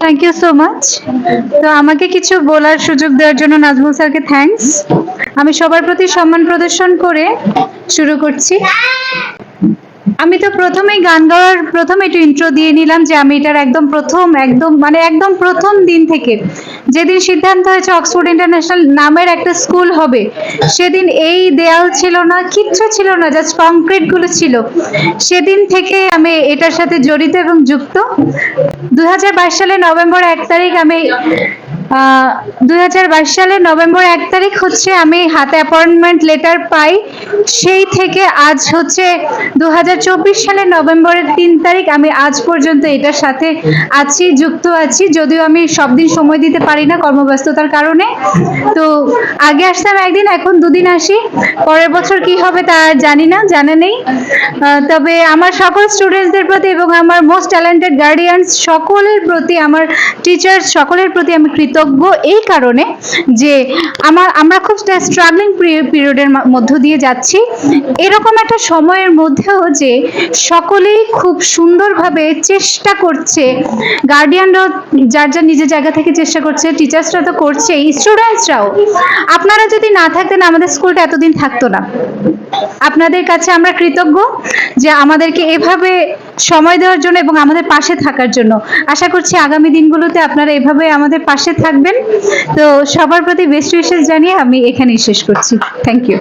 Thank you so much. তো আমাকে কিছু বলার সুযোগ দেওয়ার জন্য নাজমুল স্যারকে থ্যাঙ্কস। আমি সবার প্রতি সম্মান প্রদর্শন করে শুরু করছি। আমি তো প্রথমেই গান গাওয়ার প্রথমে একটু ইন্ট্রো দিয়ে নিলাম যে আমি এটার একদম প্রথম দিন থেকে যেদিন সিদ্ধান্ত হয়েছে অক্সফোর্ড ইন্টারন্যাশনাল নামের একটা স্কুল হবে, সেদিন এই দেয়াল ছিল না, কিচ্ছু ছিল না, জাস্ট কংক্রিট গুলো ছিল। সেদিন থেকে আমি এটার সাথে জড়িত এবং যুক্ত। 2022 সালে নভেম্বর 1 তারিখ আমি 2022 সালে নভেম্বর 1 তারিখ হচ্ছে আমি হাতে অ্যাপয়েন্টমেন্ট লেটার পাই। সেই থেকে আজ হচ্ছে 2024 সালের নভেম্বরের 3 তারিখ আমি আজ পর্যন্ত এটার সাথে আছি, যুক্ত আছি। যদিও আমি সব দিন সময় দিতে পারি না কর্মব্যস্ততার কারণে। তো আগে আসতাম একদিন, এখন দুদিন আসি। পরের বছর কি হবে তা জানি না, জানা নেই। তবে আমার সকল স্টুডেন্টসদের প্রতি এবং আমার মোস্ট ট্যালেন্টেড গার্ডিয়ানস সকলের প্রতি, আমার টিচার্স সকলের প্রতি আমি কৃতজ্ঞ এই কারণে যে আমরা খুব স্ট্রাগলিং পিরিয়ডের মধ্য দিয়ে যাচ্ছি। এরকম একটা সময়ের মধ্যেও যে সকলেই খুব সুন্দরভাবে চেষ্টা করছে, গার্ডিয়ানরাও যার যার নিজের জায়গা থেকে চেষ্টা করছে, টিচার্সরা তো করছেই, স্টুডেন্টসরাও। আপনারা যদি না থাকতেন আমাদের স্কুলটা এতদিন থাকতো না। আপনাদের কাছে আমরা কৃতজ্ঞ যে আমাদেরকে এভাবে সময় দেওয়ার জন্য এবং আমাদের পাশে থাকার জন্য। আশা করছি আগামী দিনগুলোতে আপনারা এভাবে আমাদের পাশে থাকবেন। তো সবার প্রতি বেস্ট উইশেস জানিয়ে আমি এখানেই শেষ করছি। Thank you.